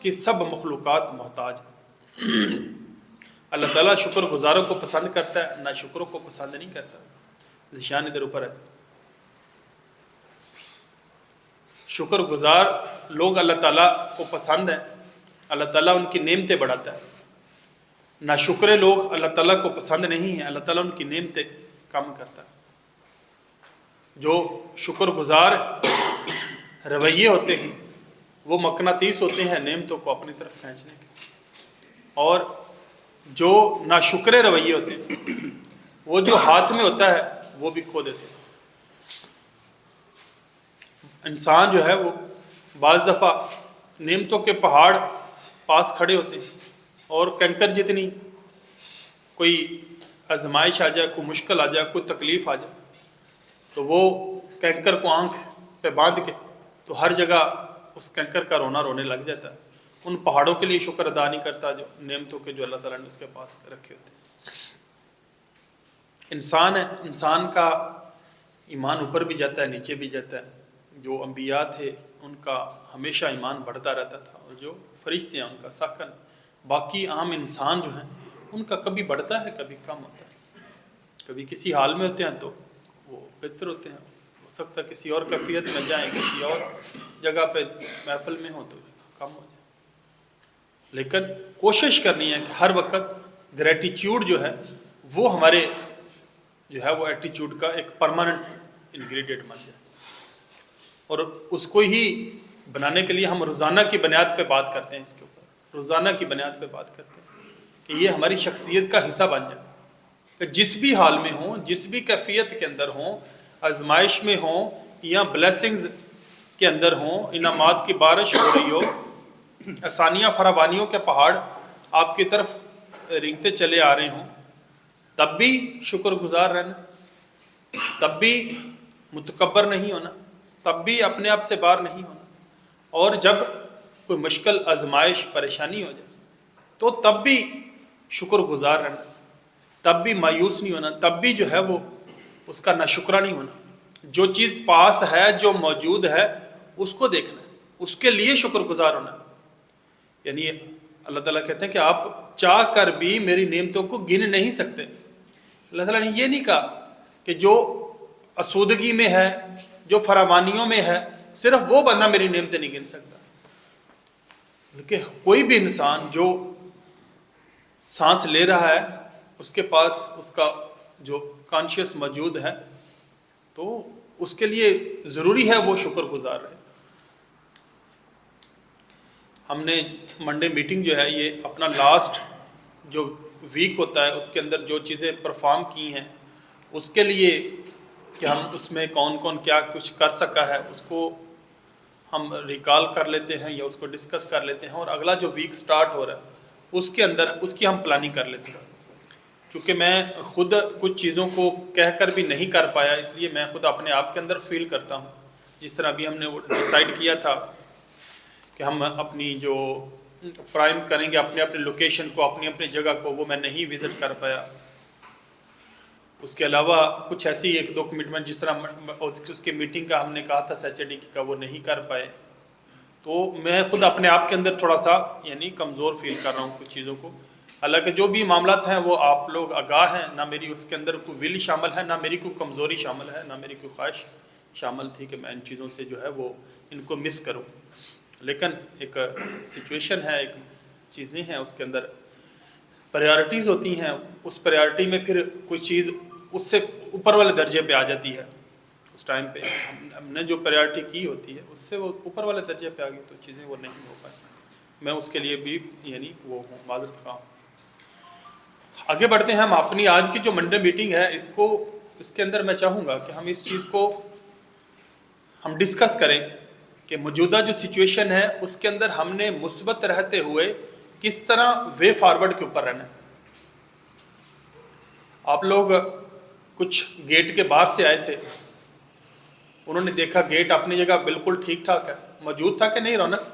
کی سب مخلوقات محتاج ہیں۔ اللہ تعالیٰ شکر گزاروں کو پسند کرتا ہے، نہ شکروں کو پسند نہیں کرتا۔ ذیشان ادھر اوپر ہے۔ شکر گزار لوگ اللہ تعالیٰ کو پسند ہیں، اللہ تعالیٰ ان کی نعمتیں بڑھاتا ہے۔ نہ شکرے لوگ اللہ تعالیٰ کو پسند نہیں ہیں، اللہ تعالیٰ ان کی نعمتیں کم کرتا ہے۔ جو شکر گزار رویے ہوتے ہیں وہ مقناطیس ہوتے ہیں نعمتوں کو اپنی طرف کھینچنے کے، اور جو ناشکرے رویے ہوتے ہیں وہ جو ہاتھ میں ہوتا ہے وہ بھی کھو دیتے ہیں۔ انسان جو ہے وہ بعض دفعہ نعمتوں کے پہاڑ پاس کھڑے ہوتے ہیں اور کنکر جتنی کوئی آزمائش آ جائے، کوئی مشکل آ جائے، کوئی تکلیف آ جائے تو وہ کنکر کو آنکھ پہ باندھ کے تو ہر جگہ اس کنکر کا رونا رونے لگ جاتا ہے۔ ان پہاڑوں کے لیے شکر ادا نہیں کرتا جو نعمتوں کے جو اللہ تعالیٰ نے اس کے پاس رکھے ہوتے ہیں۔ انسان ہے، انسان کا ایمان اوپر بھی جاتا ہے، نیچے بھی جاتا ہے۔ جو انبیاء تھے ان کا ہمیشہ ایمان بڑھتا رہتا تھا، اور جو فرشتے ہیں ان کا ساکن۔ باقی عام انسان جو ہیں ان کا کبھی بڑھتا ہے کبھی کم ہوتا ہے، کبھی کسی حال میں ہوتے ہیں تو وہ بہتر ہوتے ہیں، ہو سکتا ہے کسی اور کیفیت میں جائیں، کسی اور جگہ پہ محفل میں ہو تو کم ہو جائے۔ لیکن کوشش کرنی ہے کہ ہر وقت گریٹیچیوڈ جو ہے وہ ہمارے جو ہے وہ ایٹیچیوڈ کا ایک پرماننٹ انگریڈینٹ بن جائے، اور اس کو ہی بنانے کے لیے ہم روزانہ کی بنیاد پہ بات کرتے ہیں، اس کے اوپر روزانہ کی بنیاد پہ بات کرتے ہیں کہ یہ ہماری شخصیت کا حصہ بن جائے کہ جس بھی حال میں ہوں، جس بھی کیفیت کے اندر ہوں، آزمائش میں ہوں یا بلیسنگز کے اندر ہوں، انعامات کی بارش ہو رہی ہو، آسانیاں فراوانیوں کے پہاڑ آپ کی طرف رینگتے چلے آ رہے ہوں، تب بھی شکر گزار رہنا، تب بھی متکبر نہیں ہونا، تب بھی اپنے آپ سے باہر نہیں ہونا، اور جب کوئی مشکل آزمائش پریشانی ہو جائے تو تب بھی شکر گزار رہنا، تب بھی مایوس نہیں ہونا، تب بھی جو ہے وہ اس کا ناشکرہ نہیں ہونا۔ جو چیز پاس ہے، جو موجود ہے، اس کو دیکھنا ہے، اس کے لیے شکر گزار ہونا ہے۔ یعنی اللہ تعالیٰ کہتے ہیں کہ آپ چاہ کر بھی میری نعمتوں کو گن نہیں سکتے۔ اللہ تعالیٰ نے یہ نہیں کہا کہ جو آسودگی میں ہے، جو فراوانیوں میں ہے، صرف وہ بندہ میری نعمتیں نہیں گن سکتا، بلکہ کوئی بھی انسان جو سانس لے رہا ہے اس کے پاس اس کا جو کانشیس موجود ہے تو اس کے لیے ضروری ہے وہ شکر گزار رہے۔ ہم نے منڈے میٹنگ جو ہے یہ اپنا لاسٹ جو ویک ہوتا ہے اس کے اندر جو چیزیں پرفارم کی ہیں اس کے لیے کہ ہم اس میں کون کون کیا کچھ کر سکا ہے اس کو ہم ریکال کر لیتے ہیں یا اس کو ڈسکس کر لیتے ہیں، اور اگلا جو ویک سٹارٹ ہو رہا ہے اس کے اندر اس کی ہم پلاننگ کر لیتے ہیں۔ کیونکہ میں خود کچھ چیزوں کو کہہ کر بھی نہیں کر پایا، اس لیے میں خود اپنے آپ کے اندر فیل کرتا ہوں۔ جس طرح ابھی ہم نے ڈیسائیڈ کیا تھا کہ ہم اپنی جو پرائم کریں گے اپنے اپنے لوکیشن کو، اپنی اپنی جگہ کو، وہ میں نہیں وزٹ کر پایا۔ اس کے علاوہ کچھ ایسی ایک دو کمٹمنٹ جس طرح اس کی میٹنگ کا ہم نے کہا تھا سیچرڈے کا، وہ نہیں کر پائے، تو میں خود اپنے آپ کے اندر تھوڑا سا یعنی کمزور فیل کر رہا ہوں کچھ چیزوں کو۔ حالانکہ جو بھی معاملات ہیں وہ آپ لوگ آگاہ ہیں، نہ میری اس کے اندر کوئی ول شامل ہے، نہ میری کوئی کمزوری شامل ہے، نہ میری کوئی خواہش شامل تھی کہ میں ان چیزوں سے جو ہے وہ ان کو مس کروں۔ لیکن ایک سچویشن ہے، ایک چیزیں ہیں، اس کے اندر پریارٹیز ہوتی ہیں، اس پریارٹی میں پھر کوئی چیز اس سے اوپر والے درجے پہ آ جاتی ہے۔ اس ٹائم پہ ہم نے جو پریارٹی کی ہوتی ہے اس سے وہ اوپر والے درجے پہ آ گئی تو چیزیں وہ نہیں ہو پائی۔ میں اس کے لیے بھی یعنی وہ ہوں، معذرت خواہ ہوں۔ آگے بڑھتے ہیں ہم اپنی آج کی جو منڈے میٹنگ ہے اس کے اندر میں چاہوں گا کہ ہم اس چیز کو ہم ڈسکس کریں کہ موجودہ جو سچویشن ہے اس کے اندر ہم نے مثبت رہتے ہوئے کس طرح وے فارورڈ کے اوپر رہنا ہے۔ آپ لوگ کچھ گیٹ کے باہر سے آئے تھے، انہوں نے دیکھا گیٹ اپنی جگہ بالکل ٹھیک ٹھاک ہے، موجود تھا کہ نہیں رونق؟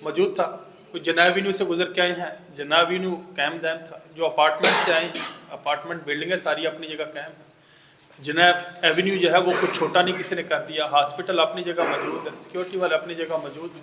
موجود تھا۔ کچھ جناح ایوینیو سے گزر کے آئے ہیں، جناح ایوینیو قائم دائم تھا۔ جو اپارٹمنٹ سے آئے ہیں، اپارٹمنٹ بلڈنگیں ساری اپنی جگہ قائم ہیں۔ جناح ایوینیو جو ہے وہ کچھ چھوٹا نہیں کسی نے کر دیا، ہاسپٹل اپنی جگہ موجود ہے، سیکیورٹی والے اپنی جگہ موجود ہیں،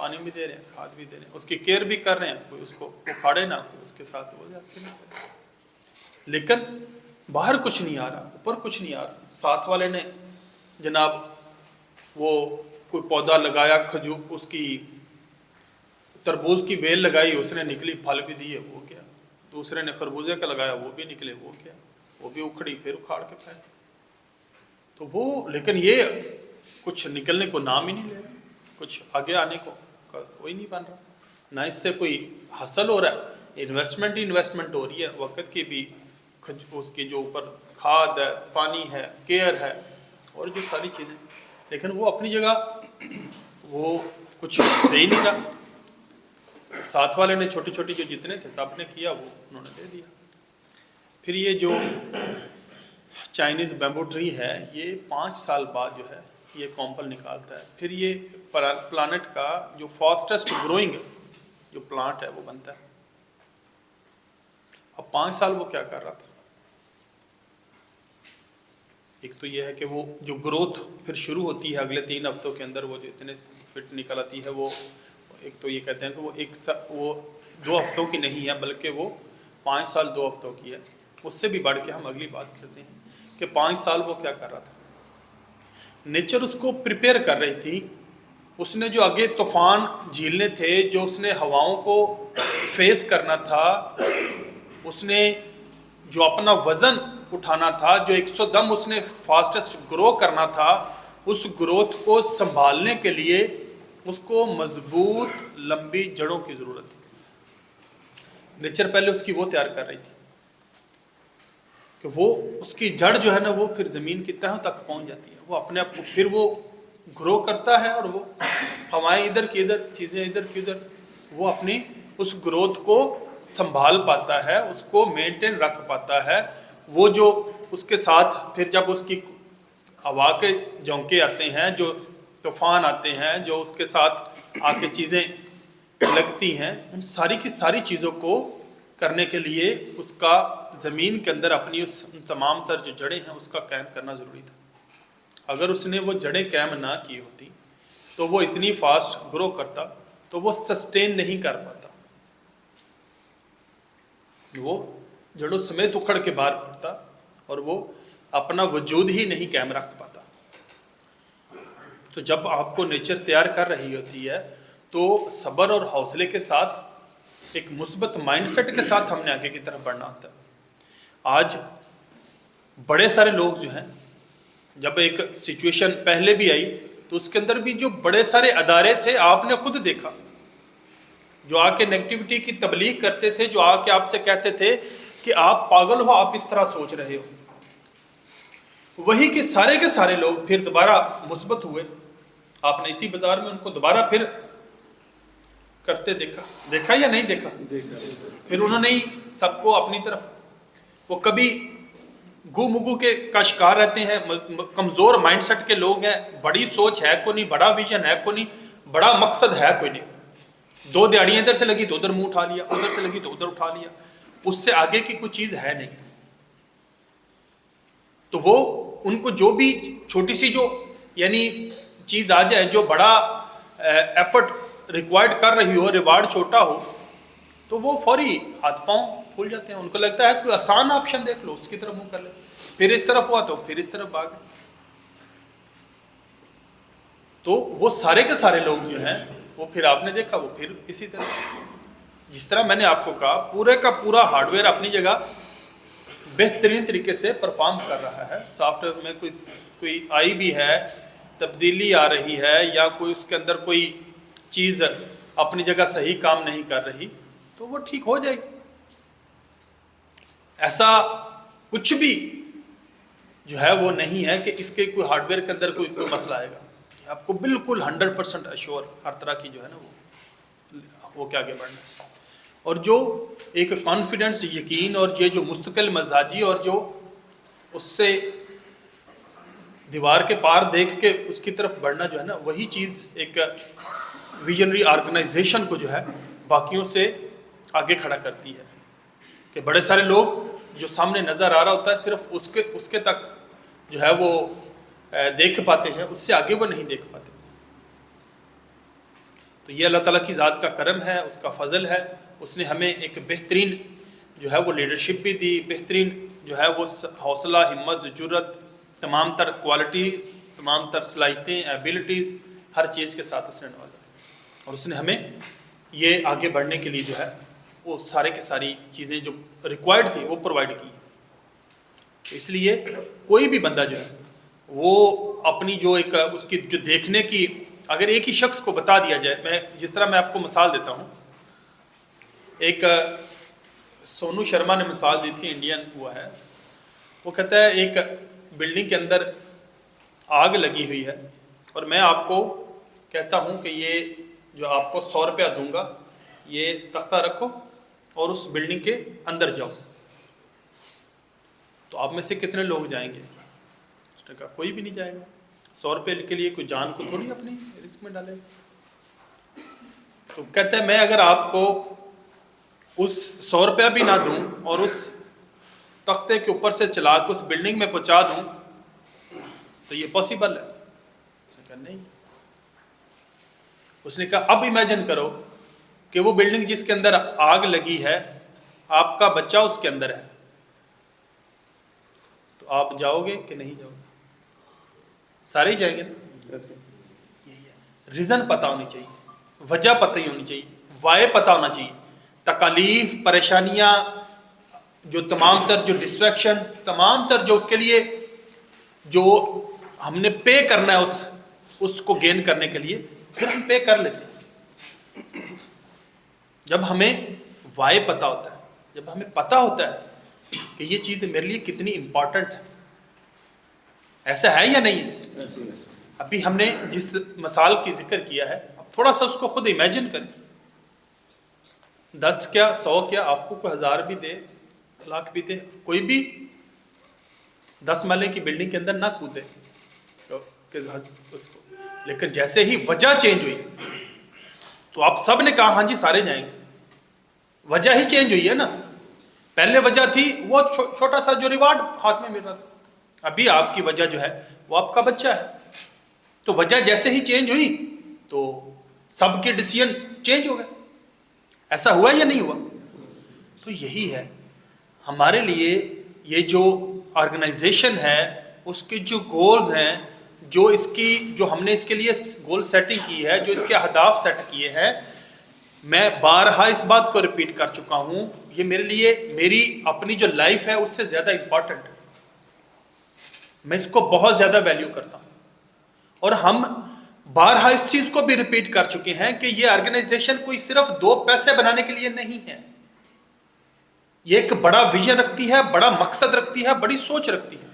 پانی بھی دے رہے ہیں، کھاد بھی دے رہے ہیں، اس کی کیئر بھی کر رہے ہیں، کوئی اس کو اکھاڑے نہ، کوئی اس کے ساتھ وہ جاتے نہیں، لیکن باہر کچھ نہیں آ رہا، اوپر کچھ نہیں آ رہا۔ ساتھ والے نے جناب وہ کوئی پودا لگایا، کھجور اس کی تربوز کی بیل لگائی، اس نے نکلی، پھل بھی دیے، وہ کیا، دوسرے نے خربوزے کا لگایا، وہ بھی نکلے، وہ کیا، وہ بھی اکھڑی، پھر اکھاڑ کے پھینک۔ تو وہ لیکن یہ کچھ نکلنے کو نام ہی نہیں لے رہا، کچھ آگے آنے کو کوئی نہیں بن رہا، نہ اس سے کوئی حاصل ہو رہا ہے، انویسٹمنٹ ہی انویسٹمنٹ ہو رہی ہے، وقت کی بھی، اس کی جو اوپر کھاد ہے، پانی ہے، کیئر ہے، اور جو ساری چیزیں، لیکن وہ اپنی جگہ وہ کچھ دے ہی نہیں رہا۔ ساتھ والے نے چھوٹی چھوٹی جو جتنے تھے سب نے کیا، وہ انہوں نے دے دیا۔ پھر یہ جو چائنیز بیمبو ٹری ہے، یہ 5 سال بعد جو ہے یہ کومپل نکالتا ہے، پھر یہ پلانٹ کا جو فاسٹسٹ گروئنگ جو پلانٹ ہے وہ بنتا ہے۔ اب 5 سال وہ کیا کر رہا تھا؟ ایک تو یہ ہے کہ وہ جو گروتھ پھر شروع ہوتی ہے اگلے 3 ہفتوں کے اندر، وہ جو اتنے فٹ نکل آتی ہے، وہ ایک تو یہ کہتے ہیں کہ وہ 2 ہفتوں کی نہیں ہے، بلکہ وہ 5 سال 2 ہفتوں کی ہے۔ اس سے بھی بڑھ کے ہم اگلی بات کرتے ہیں کہ 5 سال وہ کیا کر رہا تھا؟ نیچر اس کو پریپیئر کر رہی تھی، اس نے جو آگے طوفان جھیلنے تھے، جو اس نے ہواؤں کو فیس کرنا تھا، اس نے جو اپنا وزن اٹھانا تھا، جو 100 دم اس نے فاسٹسٹ گرو کرنا تھا، اس گروتھ کو سنبھالنے کے لیے اس کو مضبوط لمبی جڑوں کی ضرورت تھی۔ نیچر پہلے اس کی وہ تیار کر رہی تھی کہ وہ اس کی جڑ جو ہے نا وہ پھر زمین کی تہوں تک پہنچ جاتی ہے، وہ اپنے آپ کو پھر وہ گرو کرتا ہے، اور وہ ہوائیں ادھر کی ادھر، چیزیں ادھر کی ادھر، وہ اپنی اس گروتھ کو سنبھال پاتا ہے، اس کو مینٹین رکھ پاتا ہے۔ وہ جو اس کے ساتھ پھر جب اس کی ہوا کے جھونکے آتے ہیں، جو طوفان آتے ہیں، جو اس کے ساتھ آ کے چیزیں لگتی ہیں، ان ساری کی ساری چیزوں کو کرنے کے لیے اس کا زمین کے اندر اپنی اس تمام تر جو جڑیں ہیں اس کا قائم کرنا ضروری تھا۔ اگر اس نے وہ جڑیں قائم نہ کی ہوتی تو وہ اتنی فاسٹ گرو کرتا تو وہ سسٹین نہیں کر پاتا، وہ جڑوں سمیت اکھڑ کے باہر پڑتا اور وہ اپنا وجود ہی نہیں قائم رکھ پاتا۔ تو جب آپ کو نیچر تیار کر رہی ہوتی ہے تو صبر اور حوصلے کے ساتھ، ایک مثبت مائنڈ سیٹ کے ساتھ ہم نے آگے کی طرف بڑھنا ہوتا ہے۔ آج بڑے سارے لوگ جو ہیں، جب ایک سچویشن پہلے بھی آئی تو اس کے اندر بھی جو بڑے سارے ادارے تھے، آپ نے خود دیکھا، جو آ کے نیگیٹیوٹی کی تبلیغ کرتے تھے، جو آ کے آپ سے کہتے تھے کہ آپ پاگل ہو، آپ اس طرح سوچ رہے ہو، وہی کے سارے لوگ پھر دوبارہ مثبت ہوئے۔ آپ نے اسی بازار میں ان کو دوبارہ پھر کرتے دیکھا یا نہیں دیکھا؟ پھر انہوں نے ہی سب کو اپنی طرف، وہ کبھی گو مگو کا شکار رہتے ہیں، کمزور مائنڈ سیٹ کے لوگ ہیں، بڑی سوچ ہے کوئی نہیں، بڑا ویژن ہے کوئی نہیں، بڑا مقصد ہے کوئی نہیں، 2 دیہڑیاں ادھر سے لگی تو ادھر منہ اٹھا لیا، ادھر سے لگی تو ادھر اٹھا لیا، اس سے آگے کی کوئی چیز ہے نہیں۔ تو وہ ان کو جو بھی چھوٹی سی جو یعنی چیز آ جائے، جو بڑا ایفرٹ ریکوائرڈ کر رہی ہو، ریوارڈ چھوٹا ہو، تو وہ فوری ہاتھ پاؤں پھول جاتے ہیں۔ ان کو لگتا ہے کوئی آسان آپشن دیکھ لو، اس کی طرف منہ کر لے، پھر اس طرف ہوا تو پھر اس طرف بھاگ۔ تو وہ سارے کے سارے لوگ جو ہیں وہ پھر آپ نے دیکھا، وہ پھر اسی طرح، جس طرح میں نے آپ کو کہا، پورے کا پورا ہارڈ ویئر اپنی جگہ بہترین طریقے سے پرفارم کر رہا ہے۔ سافٹ ویئر میں کوئی آئی بھی ہے، تبدیلی آ رہی ہے، یا کوئی اس کے اندر کوئی چیز اپنی جگہ صحیح کام نہیں کر رہی، تو وہ ٹھیک ہو جائے گی۔ ایسا کچھ بھی جو ہے وہ نہیں ہے کہ اس کے کوئی ہارڈ ویئر کے اندر کوئی مسئلہ آئے گا۔ آپ کو بالکل 100% ایشور ہر طرح کی جو ہے نا وہ کیا آگے بڑھنا ہے۔ اور جو ایک کانفیڈنس، یقین، اور یہ جو مستقل مزاجی، اور جو اس سے دیوار کے پار دیکھ کے اس کی طرف بڑھنا جو ہے نا، وہی چیز ایک ویژنری آرگنائزیشن کو جو ہے باقیوں سے آگے کھڑا کرتی ہے۔ کہ بڑے سارے لوگ جو سامنے نظر آ رہا ہوتا ہے، صرف اس کے تک جو ہے وہ دیکھ پاتے ہیں، اس سے آگے وہ نہیں دیکھ پاتے۔ تو یہ اللہ تعالیٰ کی ذات کا کرم ہے، اس کا فضل ہے. اس نے ہمیں ایک بہترین جو ہے وہ لیڈرشپ بھی دی، بہترین جو ہے وہ حوصلہ، ہمت، جرت، تمام تر کوالٹیز، تمام تر صلاحیتیں، ایبلٹیز، ہر چیز کے ساتھ اس نے نوازا. اور اس نے ہمیں یہ آگے بڑھنے کے لیے جو ہے وہ سارے کے ساری چیزیں جو ریکوائرڈ تھی وہ پرووائڈ کی. اس لیے کوئی بھی بندہ جو ہے وہ اپنی جو ایک اس کی جو دیکھنے کی، اگر ایک ہی شخص کو بتا دیا جائے، میں جس طرح میں آپ کو مثال دیتا ہوں، ایک سونو شرما نے مثال دی تھی، انڈین ہوا ہے. وہ کہتا ہے ایک بلڈنگ کے اندر آگ لگی ہوئی ہے اور میں آپ کو کہتا ہوں کہ یہ جو آپ کو 100 روپیہ دوں گا، یہ تختہ رکھو اور اس بلڈنگ کے اندر جاؤ. تو آپ میں سے کتنے لوگ جائیں گے؟ اس نے کہا کوئی بھی نہیں جائے گا. 100 روپے کے لیے کوئی جان کو تھوڑی اپنی رسک میں ڈالے گا. تو کہتے ہیں میں اگر آپ کو اس 100 روپیہ بھی نہ دوں اور اس تختے کے اوپر سے چلا کے اس بلڈنگ میں پہنچا دوں تو یہ پاسبل ہے؟ اس نے کہا نہیں. اس نے کہا اب امیجن کرو کہ وہ بلڈنگ جس کے اندر آگ لگی ہے، آپ کا بچہ اس کے اندر ہے، تو آپ جاؤ گے کہ نہیں جاؤ گے؟ سارے ہی جائیں گے نا. یہی ہے، ریزن پتہ ہونی چاہیے، وجہ پتہ ہی ہونی چاہیے، وائے پتہ ہونا چاہیے. تکالیف، پریشانیاں، جو تمام تر جو ڈسٹریکشنز، تمام تر جو اس کے لیے جو ہم نے پے کرنا ہے اس کو گین کرنے کے لیے، پھر ہم پے کر لیتے ہیں. جب ہمیں وائے پتہ ہوتا ہے، جب ہمیں پتہ ہوتا ہے کہ یہ چیز میرے لیے کتنی امپورٹنٹ ہے. ایسا ہے یا نہیں ہے؟ ابھی ہم نے جس مثال کی ذکر کیا ہے، اب تھوڑا سا اس کو خود امیجن کریں. 10 کیا 100 کیا، آپ کو کوئی 1000 بھی دے، لاکھ بھی دے، کوئی بھی 10 محلے کی بلڈنگ کے اندر نہ کودے اس کو. لیکن جیسے ہی وجہ چینج ہوئی تو آپ سب نے کہا ہاں جی سارے جائیں گے. وجہ ہی چینج ہوئی ہے نا. پہلے وجہ تھی وہ چھوٹا سا جو ریوارڈ ہاتھ میں مل رہا تھا، ابھی آپ کی وجہ جو ہے وہ آپ کا بچہ ہے. تو وجہ جیسے ہی چینج ہوئی تو سب کے ڈیسیژن چینج ہو گئے. ایسا ہوا یا نہیں ہوا؟ تو یہی ہے ہمارے لیے یہ جو آرگنائزیشن ہے، اس کے جو گولز ہیں، جو ہم نے اس کے لیے گول سیٹنگ کی ہے، جو اس کے اہداف سیٹ کیے ہیں، میں بارہا اس بات کو ریپیٹ کر چکا ہوں، یہ میرے لیے میری اپنی جو لائف ہے اس سے زیادہ امپورٹنٹ ہے. میں اس کو بہت زیادہ ویلیو کرتا ہوں. اور ہم بارہا اس چیز کو بھی ریپیٹ کر چکے ہیں کہ یہ آرگنائزیشن کوئی صرف 2 پیسے بنانے کے لیے نہیں ہے. یہ ایک بڑا ویژن رکھتی ہے، بڑا مقصد رکھتی ہے، بڑی سوچ رکھتی ہے.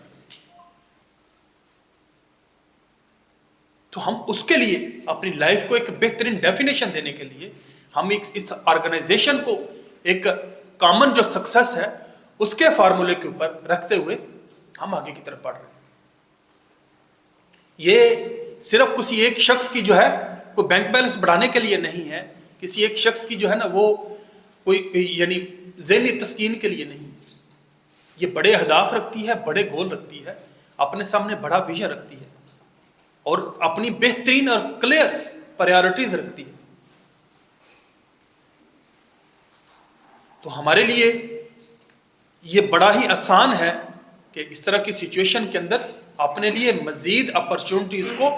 تو ہم اس کے لیے اپنی لائف کو ایک بہترین ڈیفینیشن دینے کے لیے ہم اس آرگنائزیشن کو ایک کامن جو سکسس ہے اس کے فارمولے کے اوپر رکھتے ہوئے ہم آگے کی طرف بڑھ رہے ہیں. یہ صرف کسی ایک شخص کی جو ہے کوئی بینک بیلنس بڑھانے کے لیے نہیں ہے، کسی ایک شخص کی جو ہے نا وہ کوئی یعنی ذہنی تسکین کے لیے نہیں. یہ بڑے اہداف رکھتی ہے، بڑے گول رکھتی ہے، اپنے سامنے بڑا ویژن رکھتی ہے اور اپنی بہترین اور کلیئر پرائیورٹیز رکھتی ہے. تو ہمارے لیے یہ بڑا ہی آسان ہے کہ اس طرح کی سچویشن کے اندر اپنے لیے مزید اپرچونٹیز کو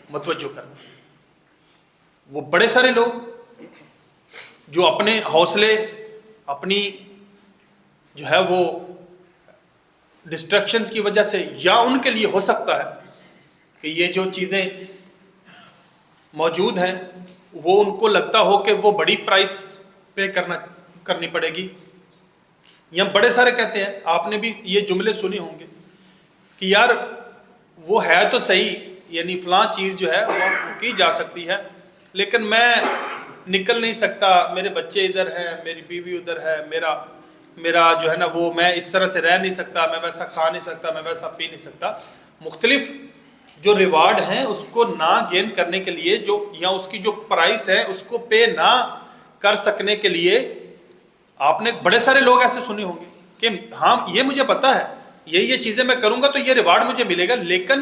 متوجہ کرنا. وہ بڑے سارے لوگ جو اپنے حوصلے، اپنی جو ہے وہ ڈسٹریکشنز کی وجہ سے، یا ان کے لیے ہو سکتا ہے کہ یہ جو چیزیں موجود ہیں وہ ان کو لگتا ہو کہ وہ بڑی پرائس پے کرنی پڑے گی. یا بڑے سارے کہتے ہیں، آپ نے بھی یہ جملے سنے ہوں گے کہ یار وہ ہے تو صحیح، یعنی فلاں چیز جو ہے وہ کی جا سکتی ہے، لیکن میں نکل نہیں سکتا، میرے بچے ادھر ہیں، میری بیوی ادھر ہے، میرا جو ہے نا وہ میں اس طرح سے رہ نہیں سکتا، میں ویسا کھا نہیں سکتا، میں ویسا پی نہیں سکتا. مختلف جو ریوارڈ ہیں اس کو نہ گین کرنے کے لیے، جو یا اس کی جو پرائس ہے اس کو پے نہ کر سکنے کے لیے، آپ نے بڑے سارے لوگ ایسے سنے ہوں گے کہ ہاں یہ مجھے پتا ہے، یہ چیزیں میں کروں گا تو یہ ریوارڈ مجھے ملے گا، لیکن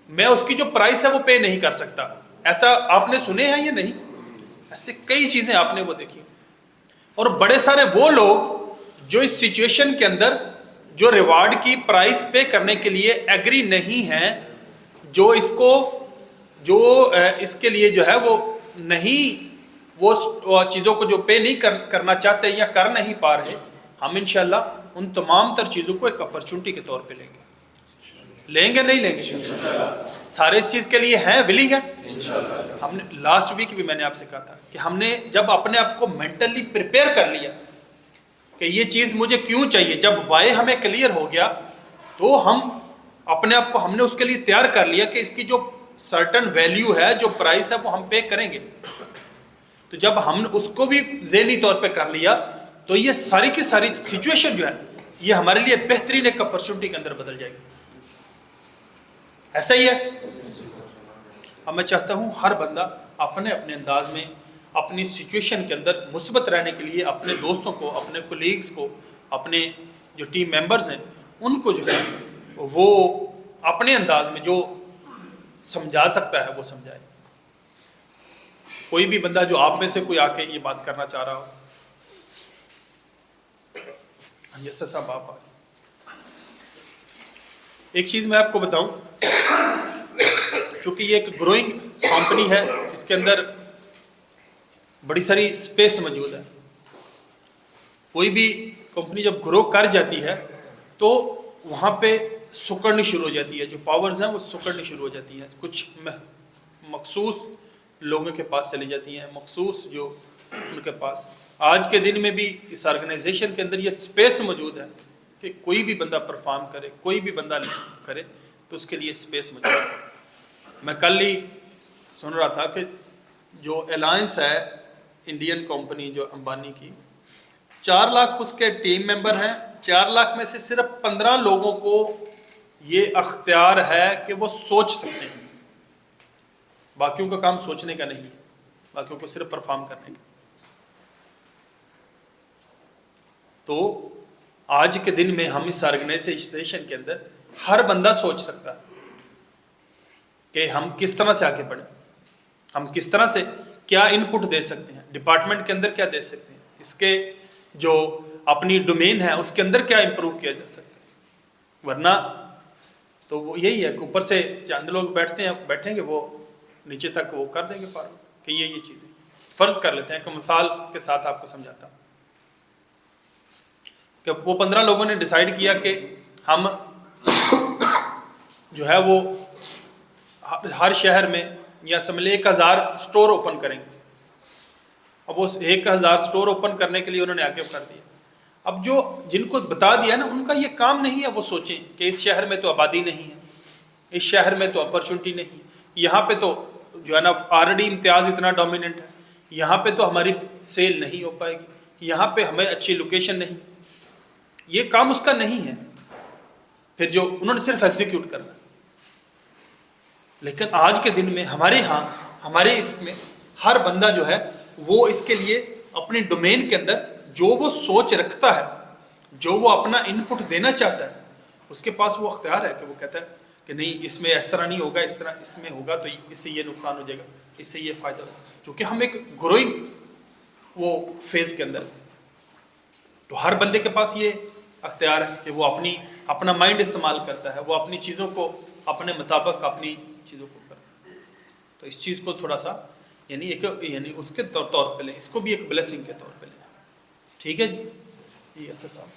میں اس کی جو پرائس ہے وہ پے نہیں کر سکتا. ایسا آپ نے سنے ہیں یا نہیں؟ ایسے کئی چیزیں آپ نے وہ دیکھی. اور بڑے سارے وہ لوگ جو اس سچویشن کے اندر جو ریوارڈ کی پرائس پے کرنے کے لیے ایگری نہیں ہیں, جو اس کے لیے جو ہے وہ نہیں, وہ چیزوں کو جو پے نہیں کرنا چاہتے یا کر نہیں پا رہے, ہم انشاءاللہ ان تمام تر چیزوں کو ایک اپرچونٹی کے طور پہ لیں گے. لیں گے نہیں لیں گے؟ سارے اس چیز کے لیے ہیں, ولنگ ہیں. ہم نے لاسٹ ویک بھی میں نے آپ سے کہا تھا کہ ہم نے جب اپنے آپ کو مینٹلی پریپیئر کر لیا کہ یہ چیز مجھے کیوں چاہیے, جب وائی ہمیں کلیئر ہو گیا تو ہم اپنے آپ کو ہم نے اس کے لیے تیار کر لیا کہ اس کی جو سرٹن ویلیو ہے, جو پرائس ہے, وہ ہم پے کریں گے. تو جب ہم نے اس کو بھی ذہنی طور پہ کر لیا تو یہ ساری کی ساری سچویشن جو ہے یہ ہمارے لیے بہترین ایک اپرچونٹی کے اندر بدل جائے گی. ایسا ہی ہے. اب میں چاہتا ہوں ہر بندہ اپنے اپنے انداز میں اپنی سچویشن کے اندر مثبت رہنے کے لیے اپنے دوستوں کو, اپنے کولیگز کو, اپنے جو ٹیم ممبرز ہیں ان کو جو ہے وہ اپنے انداز میں جو سمجھا سکتا ہے وہ سمجھائے. کوئی بھی بندہ جو آپ میں سے کوئی آ کے یہ بات کرنا چاہ رہا ہو, یس صاحب آپ آئے. ایک چیز میں آپ کو بتاؤں, چونکہ یہ ایک گروئنگ کمپنی ہے اس کے اندر بڑی ساری سپیس موجود ہے. کوئی بھی کمپنی جب گرو کر جاتی ہے تو وہاں پہ سکڑنی شروع ہو جاتی ہے, جو پاورز ہیں وہ سکڑنی شروع ہو جاتی ہیں, کچھ مخصوص لوگوں کے پاس چلی جاتی ہیں, مخصوص جو ان کے پاس. آج کے دن میں بھی اس آرگنائزیشن کے اندر یہ سپیس موجود ہے کہ کوئی بھی بندہ پرفارم کرے, کوئی بھی بندہ کرے تو اس کے لیے سپیس موجود ہے. میں کل ہی سن رہا تھا کہ جو الائنس ہے انڈین کمپنی جو امبانی کی, 4 لاکھ اس کے ٹیم ممبر ہیں, 4 لاکھ میں سے صرف 15 لوگوں کو یہ اختیار ہے کہ وہ سوچ سکتے ہیں. باقیوں کا کام سوچنے کا نہیں, باقیوں کو صرف پرفارم کرنے کا. تو آج کے دن میں ہم اس آرگنائزیشن کے اندر ہر بندہ سوچ سکتا ہے کہ ہم کس طرح سے آگے بڑھیں, ہم کس طرح سے کیا ان پٹ دے سکتے ہیں, ڈپارٹمنٹ کے اندر کیا دے سکتے ہیں, اس کے جو اپنی ڈومین ہے اس کے اندر کیا امپروو کیا جا سکتا ہے. ورنہ تو وہ یہی ہے کہ اوپر سے چند لوگ بیٹھیں گے, وہ نیچے تک وہ کر دیں گے فارم کہ یہ چیزیں. فرض کر لیتے ہیں کہ مثال کے ساتھ آپ کو سمجھاتا ہوں کہ وہ 15 لوگوں نے ڈیسائیڈ کیا کہ ہم جو ہے وہ ہر شہر میں یا سمجھ 1000 سٹور اوپن کریں گے. اب وہ 1000 سٹور اوپن کرنے کے لیے انہوں نے آگے کر دیا. اب جو جن کو بتا دیا نا ان کا یہ کام نہیں ہے وہ سوچیں کہ اس شہر میں تو آبادی نہیں ہے, اس شہر میں تو اپرچونٹی نہیں, یہاں پہ تو جو ہے نا آلریڈی امتیاز اتنا ڈومیننٹ ہے, یہاں پہ تو ہماری سیل نہیں ہو پائے گی, یہاں پہ ہمیں اچھی لوکیشن نہیں. یہ کام اس کا نہیں ہے, پھر جو انہوں نے صرف ایگزیکیوٹ کرنا. لیکن آج کے دن میں ہمارے اس میں ہر بندہ جو ہے وہ اس کے لیے اپنی ڈومین کے اندر جو وہ سوچ رکھتا ہے, جو وہ اپنا ان پٹ دینا چاہتا ہے, اس کے پاس وہ اختیار ہے کہ وہ کہتا ہے کہ نہیں اس میں اس طرح نہیں ہوگا, اس طرح اس میں ہوگا تو اس سے یہ نقصان ہو جائے گا, اس سے یہ فائدہ ہوگا. کیونکہ ہم ایک گروئنگ وہ فیز کے اندر, تو ہر بندے کے پاس یہ اختیار ہے کہ وہ اپنا مائنڈ استعمال کرتا ہے, وہ اپنی چیزوں کو اپنے مطابق اپنی چیزوں کو کرتا ہے. تو اس چیز کو تھوڑا سا یعنی اس کے طور پہ لیں, اس کو بھی ایک بلیسنگ کے طور پہ لیں. ٹھیک ہے جی, ایسا صاحب.